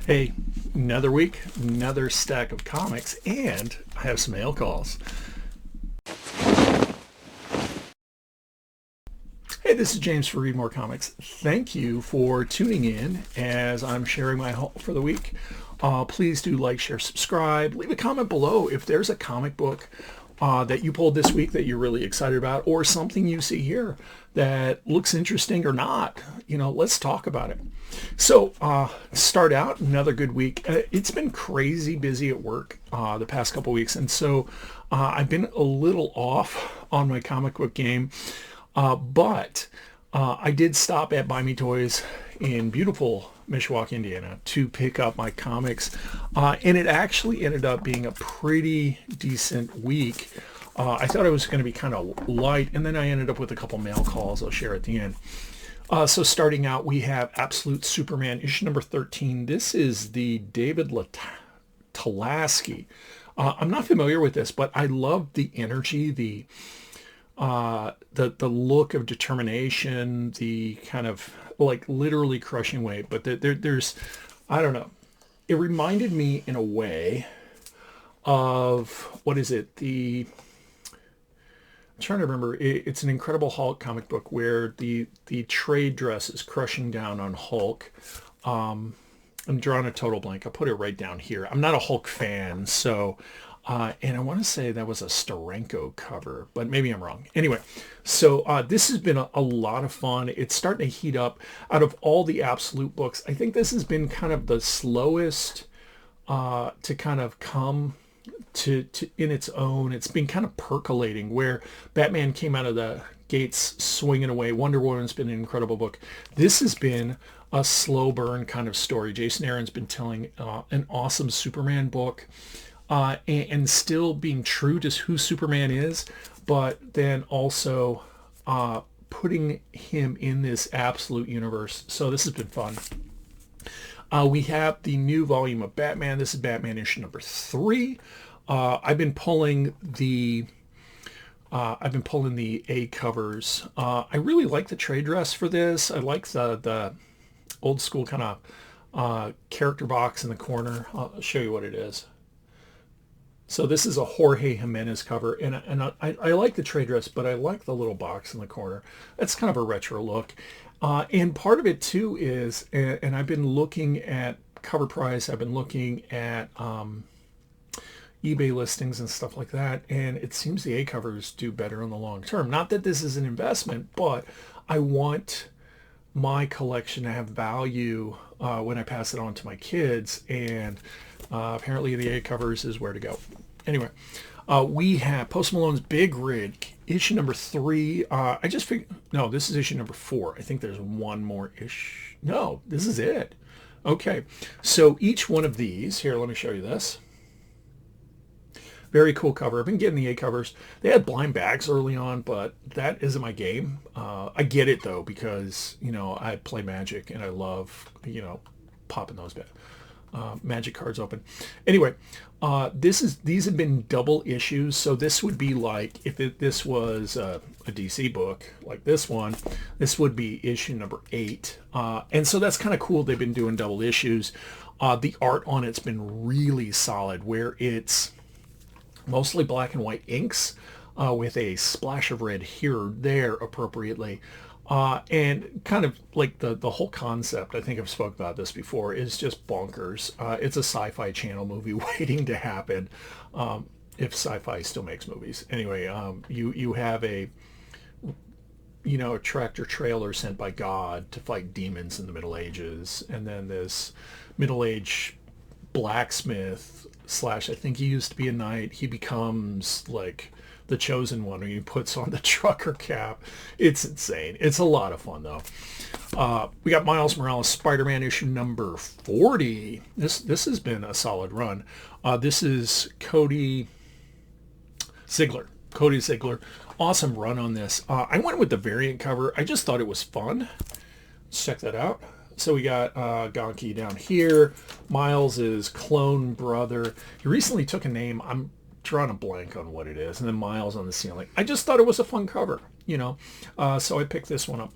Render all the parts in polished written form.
Hey, another week, another stack of comics, and I have some mail calls. Hey, this is James for Read More Comics. Thank you for tuning in as I'm sharing my haul for the week. Please do like, share, subscribe. Leave a comment below if there's a comic book that you pulled this week that you're really excited about, or something you see here that looks interesting or not. Let's talk about it. So start out another good week. It's been crazy busy at work the past couple weeks, and so I've been a little off on my comic book game, but I did stop at Buy Me Toys in beautiful Mishawaka, Indiana, to pick up my comics, and it actually ended up being a pretty decent week. I thought it was going to be kind of light, and then I ended up with a couple mail calls I'll share at the end. So starting out, we have Absolute Superman, issue number 13. This is the David Talaski. I'm not familiar with this, but I love the energy, the look of determination, the kind of like literally crushing weight. But there's, I don't know. It reminded me in a way of, what is it? I'm trying to remember. It's an Incredible Hulk comic book where the trade dress is crushing down on Hulk. I'm drawing a total blank. I'll put it right down here. I'm not a Hulk fan, so and I want to say that was a Steranko cover, but maybe I'm wrong. Anyway, so this has been a lot of fun. It's starting to heat up. Out of all the Absolute books, I think this has been kind of the slowest to kind of come to in its own. It's been kind of percolating, where Batman came out of the gates swinging away. Wonder Woman's been an incredible book. This has been a slow burn kind of story. Jason Aaron's been telling an awesome Superman book, and still being true to who Superman is, but then also putting him in this absolute universe. So this has been fun. We have the new volume of Batman. This is Batman issue number 3. I've been pulling the A covers. I really like the trade dress for this. I like the old school kind of character box in the corner. I'll show you what it is. So this is a Jorge Jimenez cover, and I like the trade dress, but I like the little box in the corner. That's kind of a retro look. And part of it too is, and I've been looking at cover price, I've been looking at eBay listings and stuff like that, and it seems the A covers do better in the long term. Not that this is an investment, but I want my collection to have value when I pass it on to my kids, and apparently the A covers is where to go. Anyway, we have Post Malone's Big Rig, issue number 3. I just figured, no, this is issue number 4. I think there's one more issue. No, this is it. Okay, so each one of these, here, let me show you this. Very cool cover. I've been getting the A covers. They had blind bags early on, but that isn't my game. I get it though, because, I play Magic and I love, popping those Magic cards open. Anyway, these have been double issues. So this would be like, if this was a DC book like this one, this would be issue number 8. And so that's kind of cool. They've been doing double issues. The art on it's been really solid, where it's mostly black and white inks with a splash of red here or there appropriately. And kind of like the whole concept, I think I've spoke about this before, is just bonkers. It's a Sci-Fi Channel movie waiting to happen, if Sci-Fi still makes movies. Anyway, you have a tractor trailer sent by God to fight demons in the Middle Ages, and then this middle-aged blacksmith / I think he used to be a knight. He becomes like the chosen one, when he puts on the trucker cap. It's insane. It's a lot of fun though. We got Miles Morales Spider-Man issue number 40. This has been a solid run. This is Cody Ziegler. Awesome run on this. I went with the variant cover. I just thought it was fun. Let's check that out. So we got Gonki down here. Miles' is clone brother. He recently took a name. I'm drawing a blank on what it is. And then Miles on the ceiling. I just thought it was a fun cover, So I picked this one up.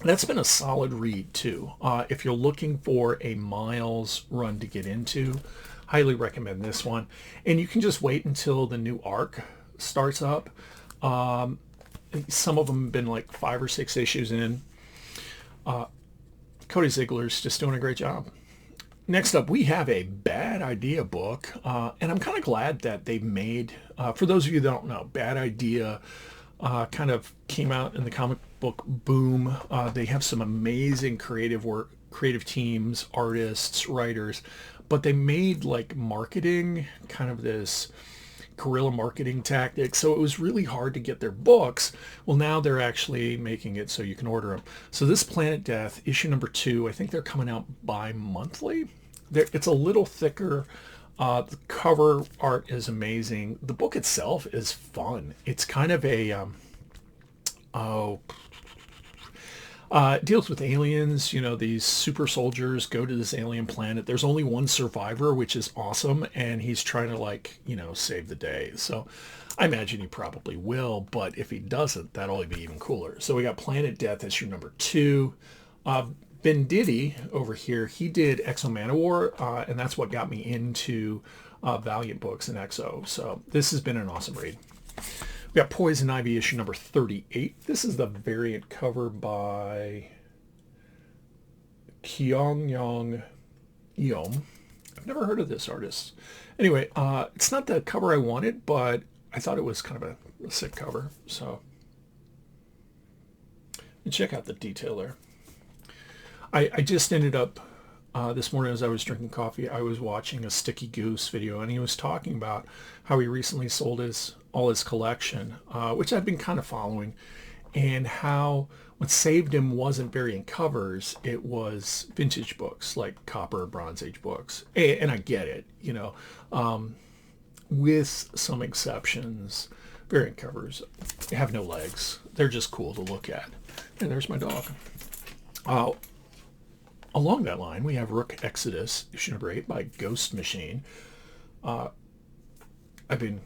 That's been a solid read too. If you're looking for a Miles run to get into, highly recommend this one. And you can just wait until the new arc starts up. Some of them have been like 5 or 6 issues in. Cody Ziegler's just doing a great job. Next up, we have a Bad Idea book, and I'm kind of glad that they made, for those of you that don't know, Bad Idea kind of came out in the comic book boom. They have some amazing creative work, creative teams, artists, writers, but they made like marketing kind of this guerrilla marketing tactic, so it was really hard to get their books. Well, now they're actually making it so you can order them. So this Planet Death, issue number 2, I think they're coming out bi-monthly. It's a little thicker. The cover art is amazing. The book itself is fun. It's kind of a it deals with aliens. You know, these super soldiers go to this alien planet. There's only one survivor, which is awesome, and he's trying to, like, you know, save the day. So I imagine he probably will, but if he doesn't, that'll only be even cooler. So we got Planet Death issue number 2. Ben Diddy over here, he did Exo Manowar, and that's what got me into Valiant books and Exo. So this has been an awesome read. We got Poison Ivy issue number 38. This is the variant cover by Kyong Yeom. I've never heard of this artist. Anyway, it's not the cover I wanted, but I thought it was kind of a sick cover. So check out the detail there. I just ended up, this morning as I was drinking coffee, I was watching a Sticky Goose video, and he was talking about how he recently sold all his collection, which I've been kind of following, and how what saved him wasn't variant covers, it was vintage books, like copper, Bronze Age books. And I get it, you know, with some exceptions, variant covers have no legs. They're just cool to look at. And there's my dog. Along that line, we have Rook Exodus, issue number 8 by Ghost Machine. I've been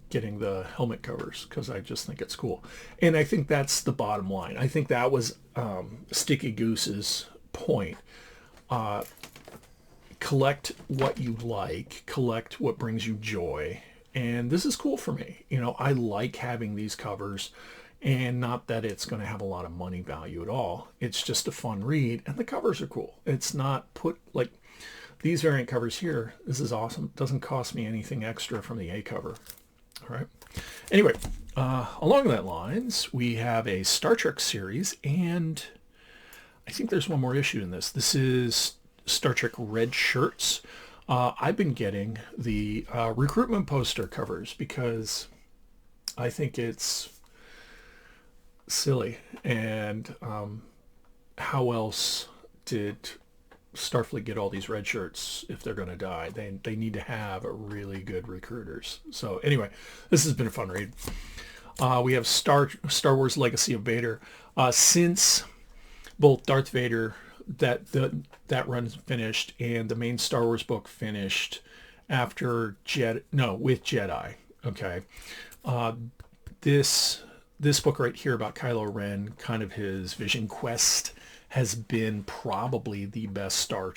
getting the helmet covers because I just think it's cool. And I think that's the bottom line. I think that was Sticky Goose's point. Collect what you like, collect what brings you joy. And this is cool for me. You know, I like having these covers. And not that it's going to have a lot of money value at all. It's just a fun read, and the covers are cool. It's not put, like, these variant covers here. This is awesome. It doesn't cost me anything extra from the A cover. All right. Anyway, along that lines, we have a Star Trek series, and I think there's one more issue in this. This is Star Trek Red Shirts. I've been getting the recruitment poster covers because I think it's silly, and how else did Starfleet get all these red shirts if they're going to die? They need to have really good recruiters. So anyway, this has been a fun read. We have Star Wars Legacy of Vader. Since both Darth Vader, that run finished, and the main Star Wars book finished after with Jedi. Okay, this book right here about Kylo Ren, kind of his vision quest, has been probably the best Star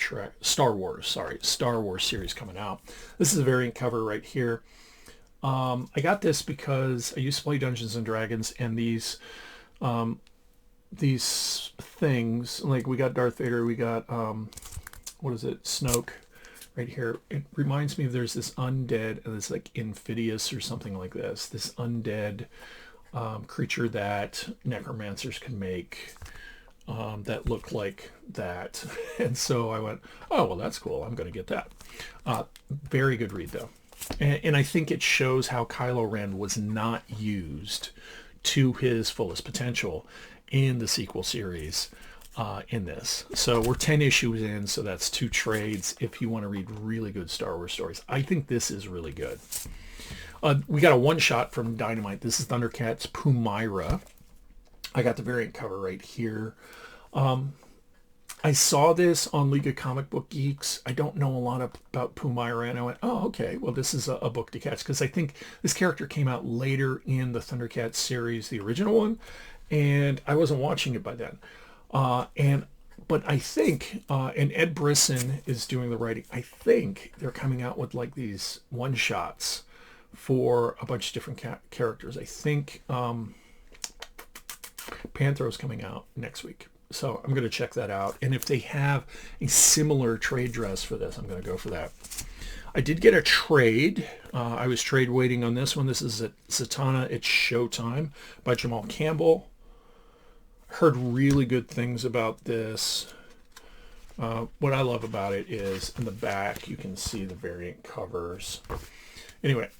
Wars series coming out. This is a variant cover right here. I got this because I used to play Dungeons and Dragons, and these things, like, we got Darth Vader, we got what is it, Snoke right here. It reminds me of, there's this undead, and it's like Infidious or something like this undead creature that necromancers can make that look like that. And so I went, oh, well, that's cool. I'm going to get that. Very good read, though. And I think it shows how Kylo Ren was not used to his fullest potential in the sequel series in this. So we're 10 issues in, so that's 2 trades if you want to read really good Star Wars stories. I think this is really good. We got a one-shot from Dynamite. This is Thundercats Pumira. I got the variant cover right here. I saw this on League of Comic Book Geeks. I don't know a lot about Pumira, and I went, oh, okay, well, this is a book to catch, because I think this character came out later in the Thundercats series, the original one, and I wasn't watching it by then. But I think, and Ed Brisson is doing the writing. I think they're coming out with like these one shots for a bunch of different characters. I think Panthero's coming out next week. So I'm going to check that out. And if they have a similar trade dress for this, I'm going to go for that. I did get a trade. I was trade waiting on this one. This is Zatanna, It's Showtime by Jamal Campbell. Heard really good things about this. What I love about it is in the back you can see the variant covers. Anyway,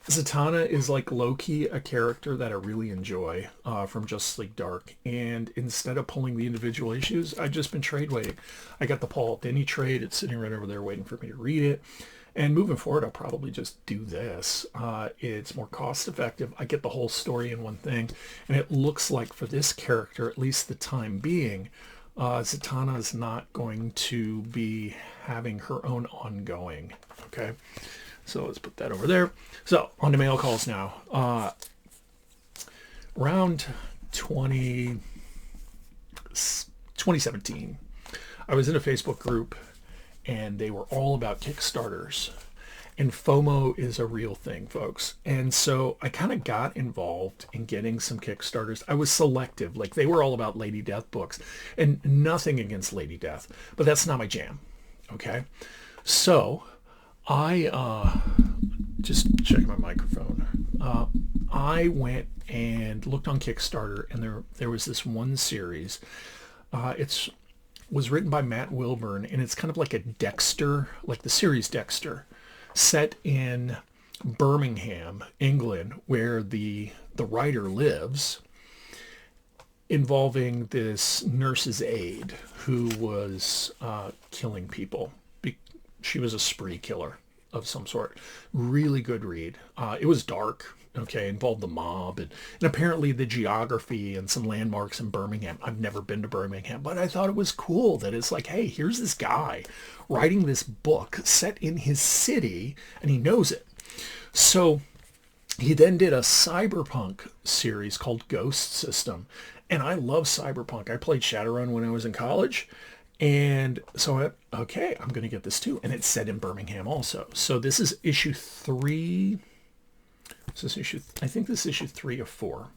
Zatanna is like low-key a character that I really enjoy from Justice League Dark. And instead of pulling the individual issues, I've just been trade waiting. I got the Paul Dini trade. It's sitting right over there waiting for me to read it. And moving forward, I'll probably just do this. It's more cost-effective. I get the whole story in one thing. And it looks like for this character, at least the time being, Zatanna is not going to be having her own ongoing. Okay? So let's put that over there. So on to mail calls now. Around 2017, I was in a Facebook group and they were all about Kickstarters. And FOMO is a real thing, folks. And so I kind of got involved in getting some Kickstarters. I was selective. Like they were all about Lady Death books. And nothing against Lady Death. But that's not my jam. Okay? So I just check my microphone. I went and looked on Kickstarter, and there was this one series. It was written by Matt Wilburn, and it's kind of like a Dexter, like the series Dexter, set in Birmingham, England, where the writer lives, involving this nurse's aide who was killing people. She was a spree killer of some sort. Really good read. It was dark, okay, involved the mob and apparently the geography and some landmarks in Birmingham. I've never been to Birmingham, but I thought it was cool that it's like, hey, here's this guy writing this book set in his city and he knows it. So he then did a cyberpunk series called Ghost System. And I love cyberpunk. I played Shadowrun when I was in college. And so, okay, I'm going to get this too. And it's set in Birmingham also. So this is issue 3. Is this issue? I think this is issue 3 of 4.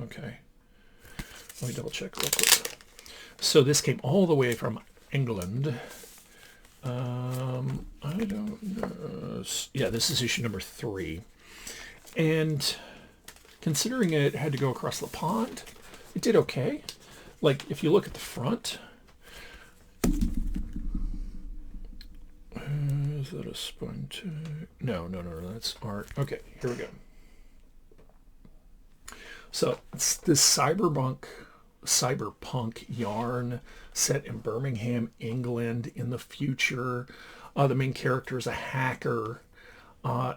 Okay. Let me double check real quick. So this came all the way from England. I don't know. Yeah, this is issue number 3. And considering it had to go across the pond, it did okay. Like, if you look at the front... is that a spine tag? No, that's art. Okay, here we go. So it's this cyberpunk yarn set in Birmingham, England in the future. The main character is a hacker.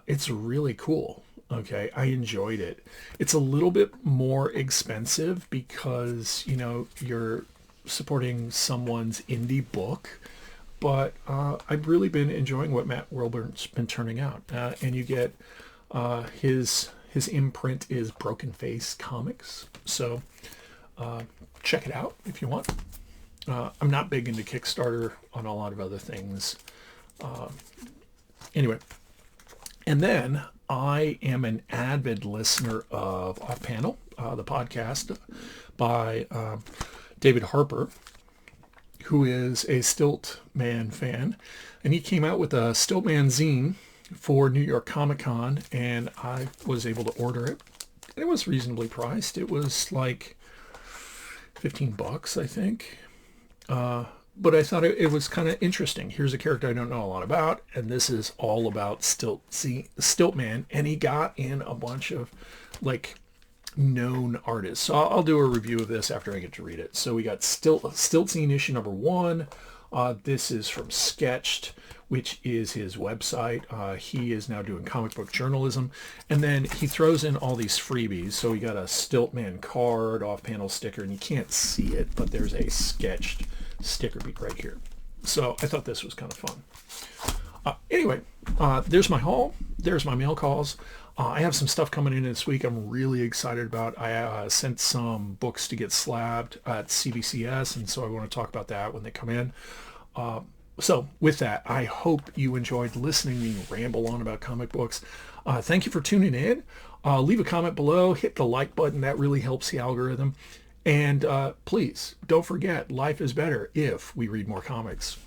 It's really cool. Okay, I enjoyed it. It's a little bit more expensive because, you know, you're supporting someone's indie book, but I've really been enjoying what Matt Wilburn's been turning out. And you get his imprint is Broken Face Comics, so check it out if you want. I'm not big into Kickstarter on a lot of other things. Anyway, and then I am an avid listener of Off Panel, the podcast by David Harper, who is a Stilt-Man fan, and he came out with a Stilt-Man zine for New York Comic Con, and I was able to order it. It was reasonably priced. It was like $15, I think. But I thought it was kind of interesting. Here's a character I don't know a lot about, and this is all about Stilt-Man, and he got in a bunch of like known artists. So I'll do a review of this after I get to read it. So we got Stilt-Zine issue number 1. This is from Sketched, which is his website. He is now doing comic book journalism. And then he throws in all these freebies. So we got a Stilt-Man card, off-panel sticker, and you can't see it, but there's a Sketched sticker beat right here. So I thought this was kind of fun. Anyway, there's my haul. There's my mail calls. I have some stuff coming in this week I'm really excited about. I sent some books to get slabbed at CBCS, and so I want to talk about that when they come in. So with that, I hope you enjoyed listening to me ramble on about comic books. Thank you for tuning in. Leave a comment below. Hit the like button. That really helps the algorithm. And please, don't forget, life is better if we read more comics.